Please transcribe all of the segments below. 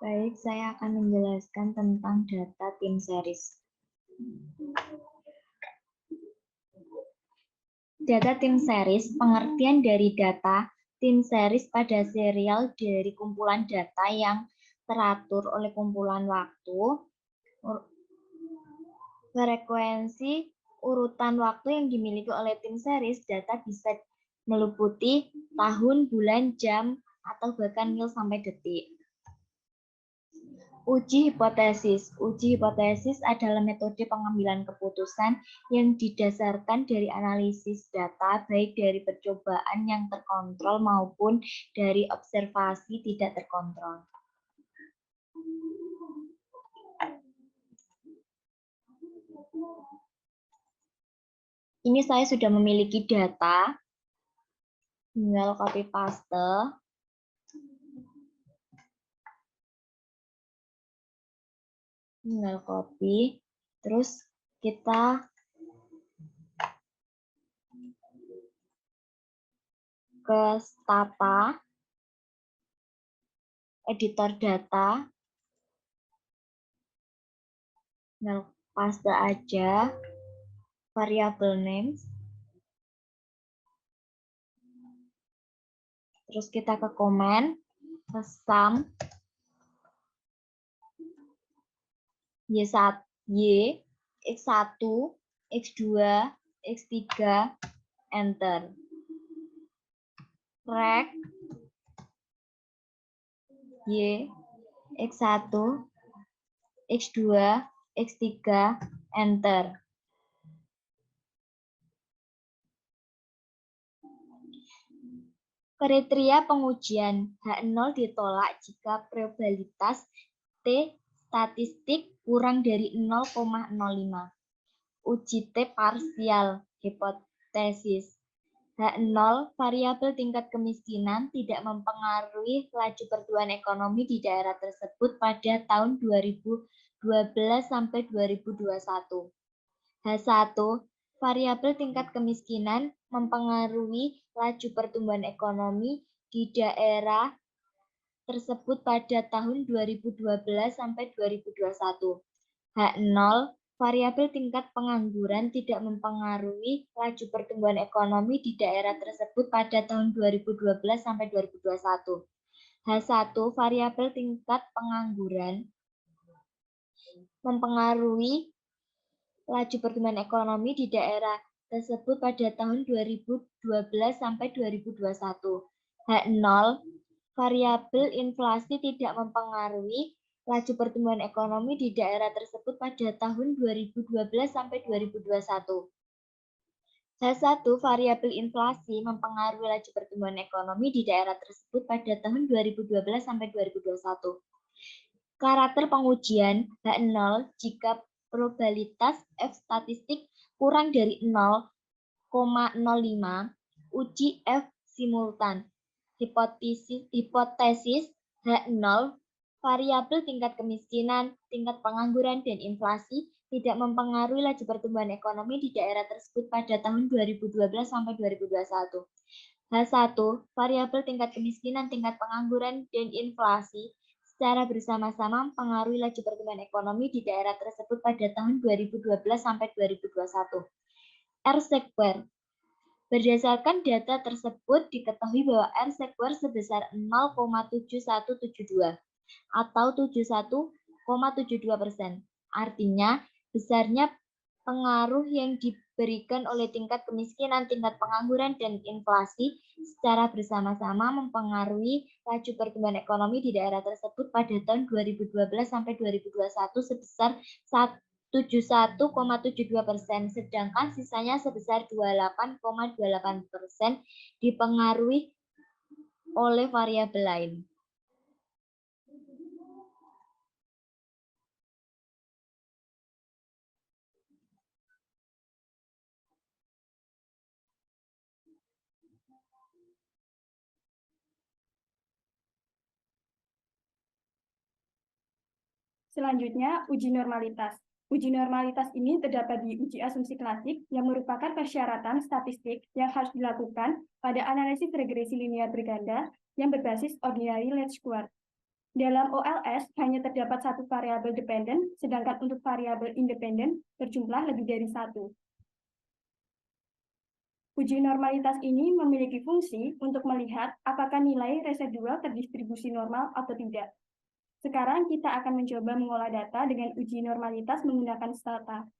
Baik, saya akan menjelaskan tentang data time series. Data time series, pengertian dari data time series pada serial dari kumpulan data yang teratur oleh kumpulan waktu, frekuensi, urutan waktu yang dimiliki oleh time series. Data bisa meliputi tahun, bulan, jam, atau bahkan mil sampai detik. Uji hipotesis. Uji hipotesis adalah metode pengambilan keputusan yang didasarkan dari analisis data, baik dari percobaan yang terkontrol maupun dari observasi tidak terkontrol. Ini saya sudah memiliki data, tinggal copy paste. Tinggal copy, terus kita ke Stata, editor data, tinggal paste aja variable names, terus kita ke comment, ke sum, Y1, X1, X2, X3, enter. Rect Y, X1, X2, X3, enter. Kriteria pengujian H0 ditolak jika probabilitas T statistik kurang dari 0,05. Uji T parsial hipotesis. H0 variabel tingkat kemiskinan tidak mempengaruhi laju pertumbuhan ekonomi di daerah tersebut pada tahun 2012 sampai 2021. H1 variabel tingkat kemiskinan mempengaruhi laju pertumbuhan ekonomi di daerah tersebut pada tahun 2012 sampai 2021. H0 variabel tingkat pengangguran tidak mempengaruhi laju pertumbuhan ekonomi di daerah tersebut pada tahun 2012 sampai 2021. H1 variabel tingkat pengangguran mempengaruhi laju pertumbuhan ekonomi di daerah tersebut pada tahun 2012 sampai 2021. H0 variabel inflasi tidak mempengaruhi laju pertumbuhan ekonomi di daerah tersebut pada tahun 2012 sampai 2021. H1 variabel inflasi mempengaruhi laju pertumbuhan ekonomi di daerah tersebut pada tahun 2012 sampai 2021. Karakter pengujian H0 jika probabilitas F statistik kurang dari 0,05, uji F simultan. Hipotesis H0 variabel tingkat kemiskinan, tingkat pengangguran, dan inflasi tidak mempengaruhi laju pertumbuhan ekonomi di daerah tersebut pada tahun 2012 sampai 2021. H1 variabel tingkat kemiskinan, tingkat pengangguran, dan inflasi secara bersama-sama mempengaruhi laju pertumbuhan ekonomi di daerah tersebut pada tahun 2012 sampai 2021. R-square. Berdasarkan data tersebut, diketahui bahwa R-square sebesar 0,7172 atau 71,72%. Artinya, besarnya pengaruh yang diberikan oleh tingkat kemiskinan, tingkat pengangguran, dan inflasi secara bersama-sama mempengaruhi laju pertumbuhan ekonomi di daerah tersebut pada tahun 2012 sampai 2021 sebesar 71,72%, sedangkan sisanya sebesar 28,28% dipengaruhi oleh variabel lain. Selanjutnya, uji normalitas. Uji normalitas ini terdapat di uji asumsi klasik yang merupakan persyaratan statistik yang harus dilakukan pada analisis regresi linear berganda yang berbasis ordinary least square. Dalam OLS hanya terdapat satu variabel dependen, sedangkan untuk variabel independen berjumlah lebih dari satu. Uji normalitas ini memiliki fungsi untuk melihat apakah nilai residual terdistribusi normal atau tidak. Sekarang kita akan mencoba mengolah data dengan uji normalitas menggunakan stata.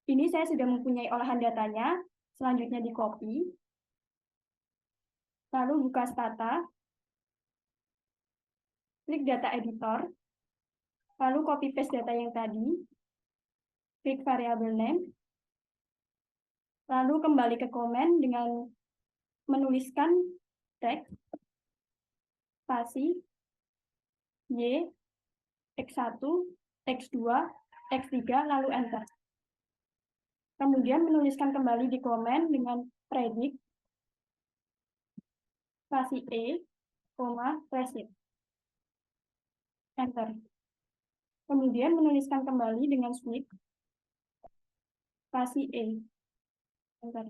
Ini saya sudah mempunyai olahan datanya, selanjutnya di copy, lalu buka stata, klik data editor, lalu copy paste data yang tadi, klik variable name, lalu kembali ke komen dengan menuliskan teks, spasi, Y, X1, X2, X3, lalu enter. Kemudian menuliskan kembali di komen dengan predict, spasi E, receipt. Enter. Kemudian menuliskan kembali dengan sweep, spasi E. Enter.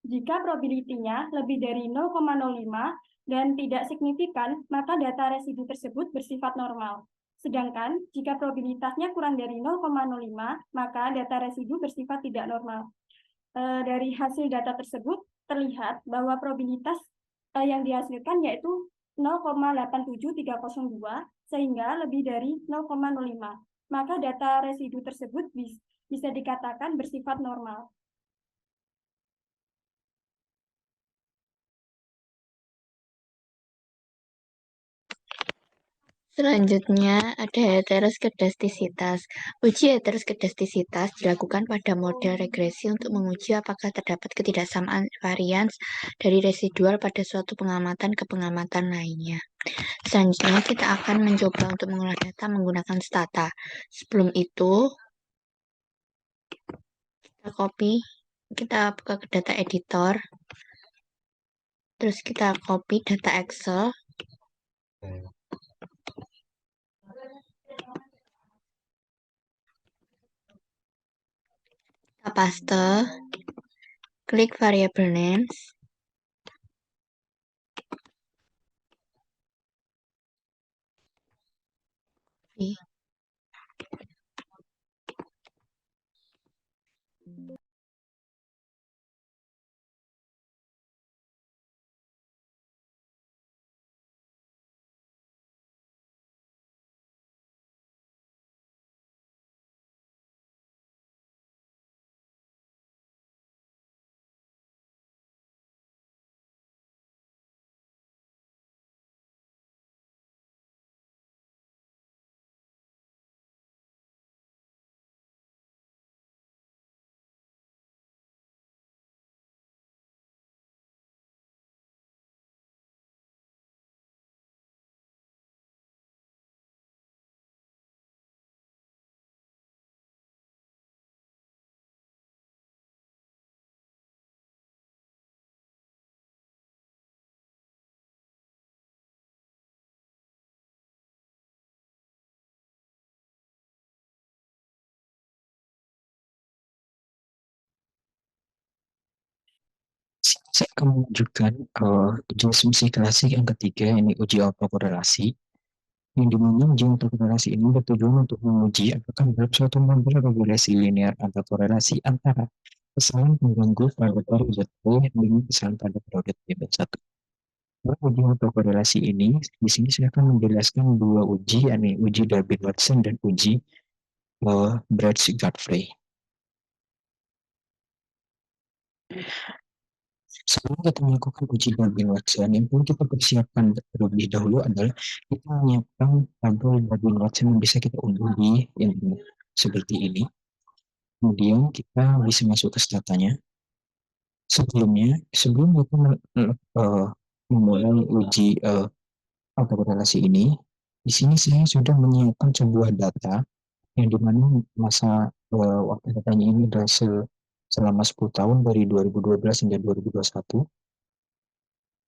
Jika probability-nya lebih dari 0,05 dan tidak signifikan, maka data residu tersebut bersifat normal. Sedangkan jika probabilitasnya kurang dari 0,05, maka data residu bersifat tidak normal. Dari hasil data tersebut terlihat bahwa probabilitas yang dihasilkan yaitu 0,87302 sehingga lebih dari 0,05. Maka data residu tersebut bisa dikatakan bersifat normal. Selanjutnya ada heteroskedastisitas. Uji heteroskedastisitas dilakukan pada model regresi untuk menguji apakah terdapat ketidaksamaan varians dari residual pada suatu pengamatan ke pengamatan lainnya. Selanjutnya kita akan mencoba untuk mengolah data menggunakan stata. Sebelum itu, kita buka ke data editor, terus kita copy data Excel, kita paste, klik variable names, Saya akan menunjukkan uji asumsi klasik yang ketiga, ini uji autokorelasi. Yang dimana uji autokorelasi ini bertujuan untuk menguji apakah dalam suatu model regulasi linear ada korelasi antara kesalahan pengganggu pada periode T dengan kesalahan pada periode T1. Nah, uji autokorelasi ini, di sini saya akan menjelaskan dua uji, yakni uji Durbin-Watson dan uji Bretsch-Godfrey. Sebelum kita melakukan uji Durbin-Watson, yang perlu kita persiapkan terlebih dahulu adalah kita menyiapkan tabel Durbin-Watson yang bisa kita unduh di internet seperti ini. Kemudian kita bisa masuk ke statanya. Sebelum kita memulai uji autokorelasi ini, di sini saya sudah menyiapkan sebuah data yang dimana masa waktu datanya ini adalah selama 10 tahun dari 2012 hingga 2021.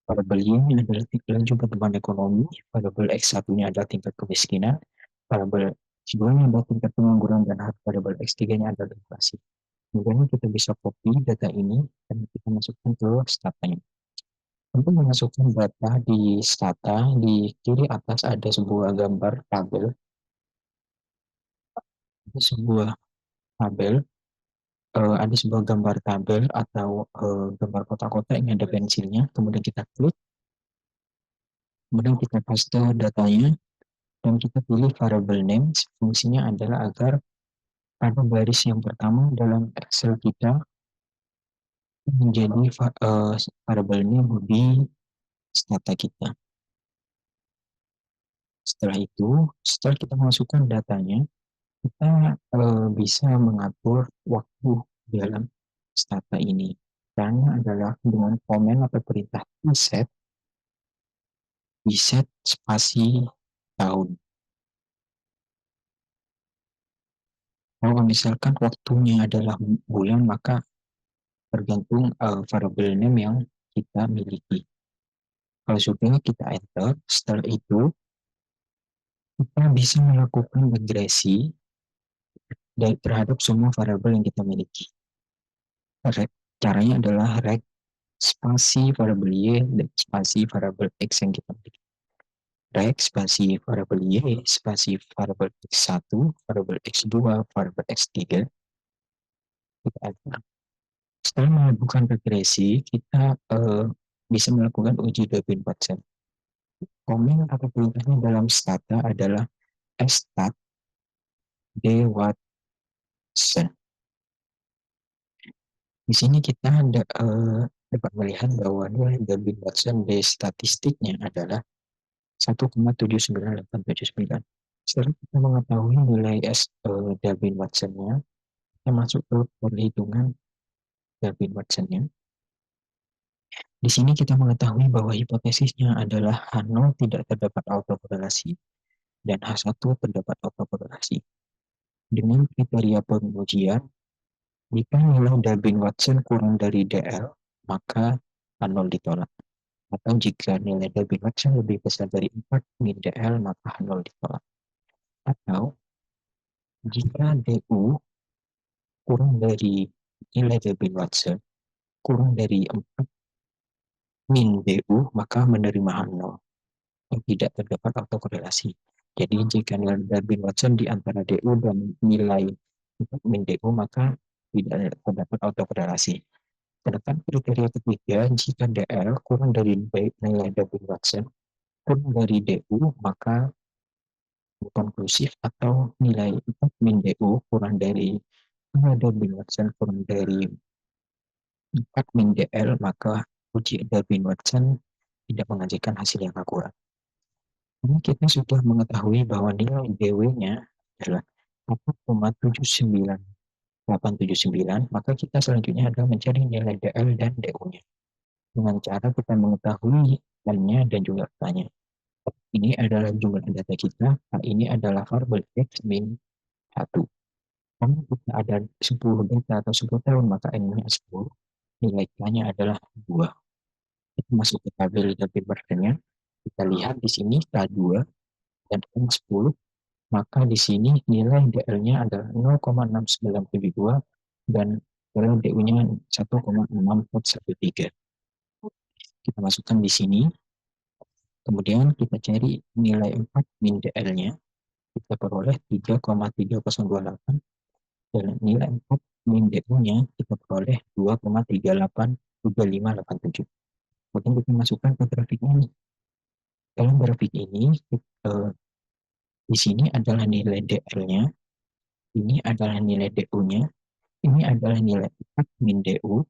Variabel Y adalah laju pertumbuhan ekonomi, variabel X1-nya adalah tingkat kemiskinan, variabel X2-nya adalah tingkat pengangguran, dan variabel X3-nya adalah inflasi. Kemudian kita bisa copy data ini dan kita masukkan ke statanya. Untuk memasukkan data di stata, di kiri atas ada sebuah gambar tabel. Ada sebuah tabel, ada sebuah gambar tabel atau gambar kotak-kotak yang ada pensilnya. Kemudian kita klik, kemudian kita paste datanya, dan kita pilih variable name. Fungsinya adalah agar pada baris yang pertama dalam Excel kita menjadi variable name di stata kita. Setelah itu, setelah kita masukkan datanya, kita bisa mengatur waktu dalam stata ini. Caranya adalah dengan komen atau perintah reset spasi tahun. Kalau misalkan waktunya adalah bulan, maka tergantung variable name yang kita miliki. Kalau sudah kita enter, setelah itu kita bisa melakukan regresi terhadap semua variabel yang kita miliki. Caranya adalah reg spasi variabel y dan spasi variabel x yang kita miliki. Reg spasi variabel y spasi variabel x1, variabel x2, variabel x3. Kita enter. Setelah melakukan regresi, kita bisa melakukan uji Debye-Watson. Komen atau perintahnya dalam stata adalah stat Watson. Di sini kita dapat melihat bahwa nilai Debye-Watson di statistiknya adalah 1,79879. Setelah kita mengetahui nilai Debye-Watsonnya, kita masuk ke perhitungan Debye-Watsonnya. Di sini kita mengetahui bahwa hipotesisnya adalah H0 tidak terdapat autokorelasi dan H1 terdapat autokorelasi. Dengan kriteria pengujian, jika nilai Debye-Watson kurang dari DL, maka H0 ditolak. Atau jika nilai Debye-Watson lebih besar dari 4 min DL, maka H0 ditolak. Atau jika DU kurang dari nilai Debye-Watson kurang dari 4 min DU, maka menerima H0. Tidak terdapat autokorelasi. Jadi jika nilai Debye-Watson di antara DU dan nilai 4 min DU, maka tidak terdapat autokorelasi. Sedangkan kriteria ketiga, jika DL kurang dari nilai Debye-Watson kurang dari DU, maka konklusif, atau nilai 4 min DU kurang dari nilai Debye-Watson kurang dari 4 min DL, maka uji Debye-Watson tidak menghasilkan hasil yang akurat. Ini kita sudah mengetahui bahwa nilai DW-nya adalah 4,79879, maka kita selanjutnya adalah mencari nilai DL dan DU-nya. Dengan cara kita mengetahui N-nya dan juga K-nya. Ini adalah jumlah data kita, ini adalah variabel X min 1. Kalau kita ada 10 data atau 10 tahun, maka N-nya 10, nilai K-nya adalah 2. Kita masuk ke tabel Debye-Watson-nya, kita lihat di sini K2 dan N10, maka di sini nilai DL-nya adalah 0,6972 dan nilai DU-nya 1,6413. Kita masukkan di sini, kemudian kita cari nilai 4 min DL-nya, kita peroleh 3,3028, dan nilai 4 min DU-nya kita peroleh 2,382587. Kemudian kita masukkan ke grafiknya nih. Dalam grafik ini, di sini adalah nilai DL-nya, ini adalah nilai DU-nya, ini adalah nilai 4 min DU,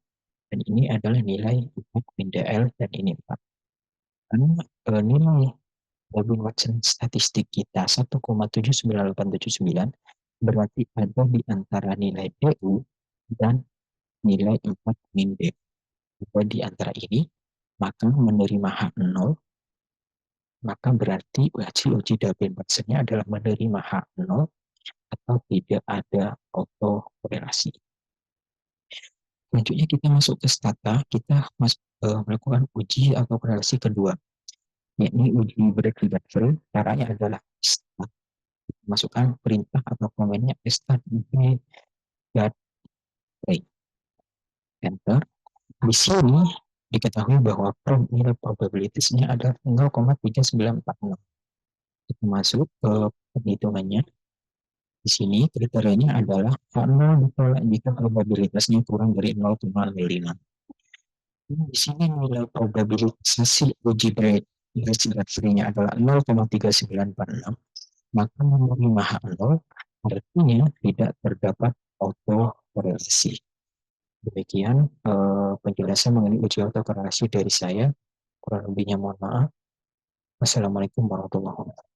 dan ini adalah nilai 4 min DL, dan ini 4. Karena nilai Debye-Watson statistik kita 1,79879, berarti ada di antara nilai DU dan nilai 4 min DU. Jika di antara ini, maka menerima H0, maka berarti hasil uji Debye-Watson-nya adalah menerima H0 atau tidak ada autokorelasi. Selanjutnya kita masuk ke stata, kita melakukan uji atau korelasi kedua, yakni uji break-reversal. Caranya adalah stat. Masukkan perintah atau komennya stat break. enter. Di sini diketahui bahwa nilai probabilitasnya adalah 0,3940. Kita masuk ke penghitungannya. Di sini kriterianya adalah H0 ditolak jika probabilitasnya kurang dari 0,05. Di sini nilai probabilitas uji berat-beratnya adalah 0,3946. Maka menerima H0 artinya tidak terdapat autokorelasi. Demikian penjelasan mengenai uji autokorelasi dari saya. Kurang lebihnya mohon maaf. Wassalamualaikum warahmatullahi wabarakatuh.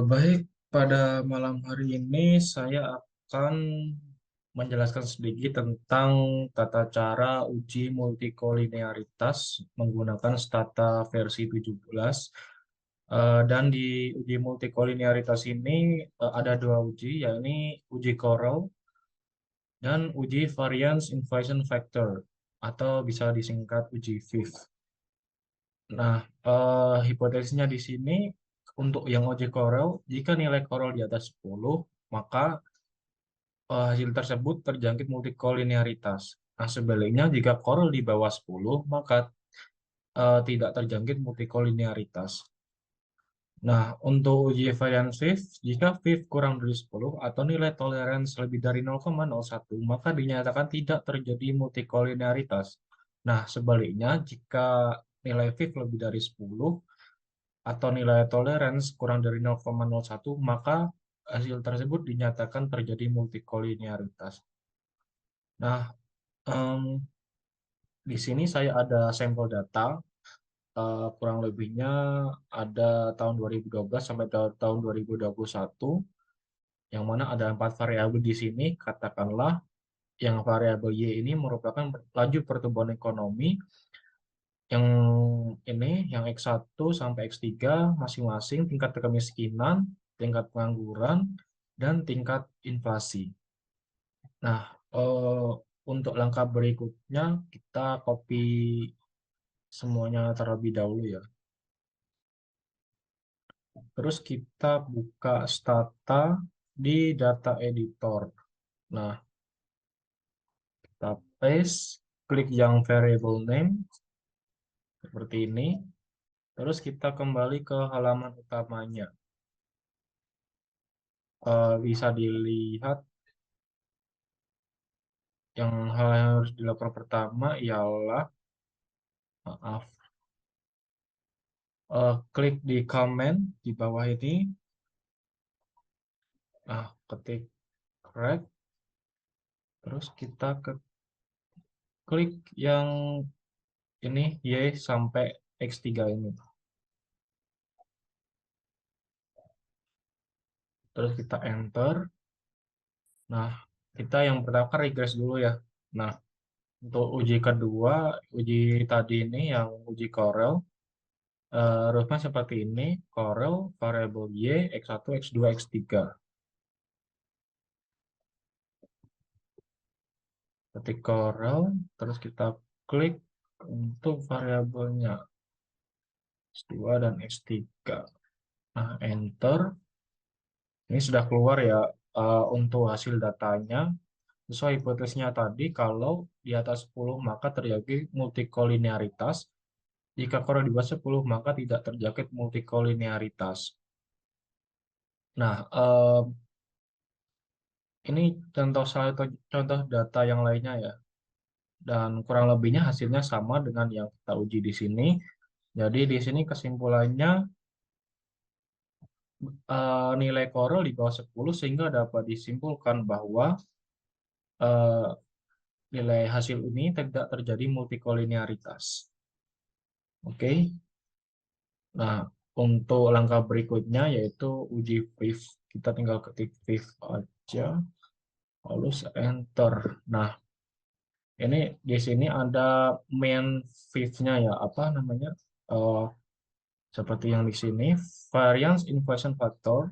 Baik, pada malam hari ini saya akan menjelaskan sedikit tentang tata cara uji multikolinearitas menggunakan Stata versi 17. Dan di uji multikolinearitas ini ada dua uji, yakni uji Corel dan uji Variance Inversion Factor, atau bisa disingkat uji VIF. Nah, hipotesisnya di sini untuk yang uji Corel, jika nilai Corel di atas 10, maka hasil tersebut terjangkit multikolinearitas. Nah, sebaliknya jika Corel di bawah 10, maka tidak terjangkit multikolinearitas. Nah, untuk uji variance VIF, jika VIF kurang dari 10 atau nilai toleransi lebih dari 0,01, maka dinyatakan tidak terjadi multikolinearitas. Nah, sebaliknya jika nilai VIF lebih dari 10 atau nilai toleransi kurang dari 0,01, maka hasil tersebut dinyatakan terjadi multikolinearitas. Nah, di sini saya ada sampel data, kurang lebihnya ada tahun 2012 sampai tahun 2021, yang mana ada 4 variabel di sini. Katakanlah yang variabel Y ini merupakan laju pertumbuhan ekonomi, yang ini yang X1 sampai X3 masing-masing tingkat kemiskinan, tingkat pengangguran, dan tingkat inflasi. Nah, untuk langkah berikutnya kita copy semuanya terlebih dahulu ya. Terus kita buka Stata di data editor. Nah, kita paste, klik yang variable name seperti ini. Terus kita kembali ke halaman utamanya. Bisa dilihat yang hal yang harus dilakukan pertama ialah klik di comment di bawah ini. Nah, ketik correct. Terus kita klik yang ini Y sampai X3 ini. Terus kita enter. Nah, kita yang pertama kan regress dulu ya. Nah, untuk uji kedua, uji tadi ini yang uji Corel, rumusnya seperti ini, Corel variabel Y, X1, X2, X3. Ketik Corel, terus kita klik untuk variabelnya X2 dan X3. Nah, enter. Ini sudah keluar ya untuk hasil datanya. Sesuai hipotesisnya tadi, kalau di atas 10 maka terjadi multikolinearitas. Jika Corel di bawah 10 maka tidak terjangkit multikolinearitas. Nah, ini contoh data yang lainnya ya. Dan kurang lebihnya hasilnya sama dengan yang kita uji di sini. Jadi di sini kesimpulannya nilai Corel di bawah 10 sehingga dapat disimpulkan bahwa nilai hasil ini tidak terjadi multikolinearitas. Oke. Nah, untuk langkah berikutnya yaitu uji VIF. Kita tinggal ketik VIF aja, lalu enter. Nah, ini di sini ada main VIF-nya ya, apa namanya? Seperti yang di sini, variance inversion factor,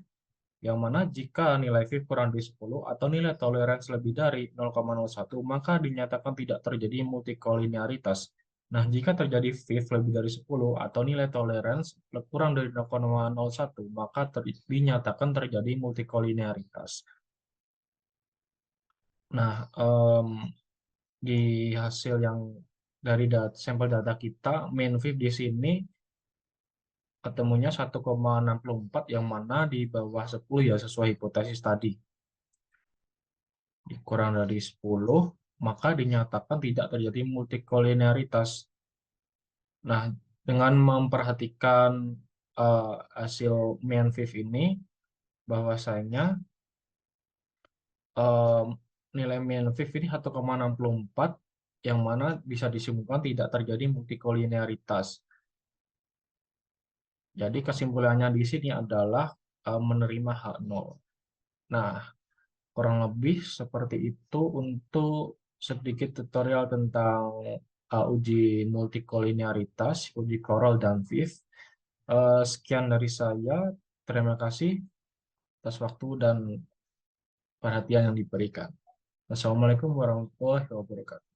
yang mana jika nilai VIF kurang dari 10 atau nilai toleransi lebih dari 0,01, maka dinyatakan tidak terjadi multikolinearitas. Nah, jika terjadi VIF lebih dari 10 atau nilai tolerance kurang dari 0,01, maka dinyatakan terjadi multikolinearitas. Nah, di hasil yang dari sampel data kita, mean VIF di sini ketemunya 1,64 yang mana di bawah 10 ya sesuai hipotesis tadi. Kurang dari 10, maka dinyatakan tidak terjadi multikolinearitas. Nah, dengan memperhatikan hasil mean VIF ini, bahwasanya nilai mean VIF ini 1,64 yang mana bisa disimpulkan tidak terjadi multikolinearitas. Jadi kesimpulannya di sini adalah menerima H0. Nah, kurang lebih seperti itu untuk sedikit tutorial tentang uji multikolinearitas, uji Corel dan VIF. Sekian dari saya. Terima kasih atas waktu dan perhatian yang diberikan. Wassalamualaikum warahmatullahi wabarakatuh.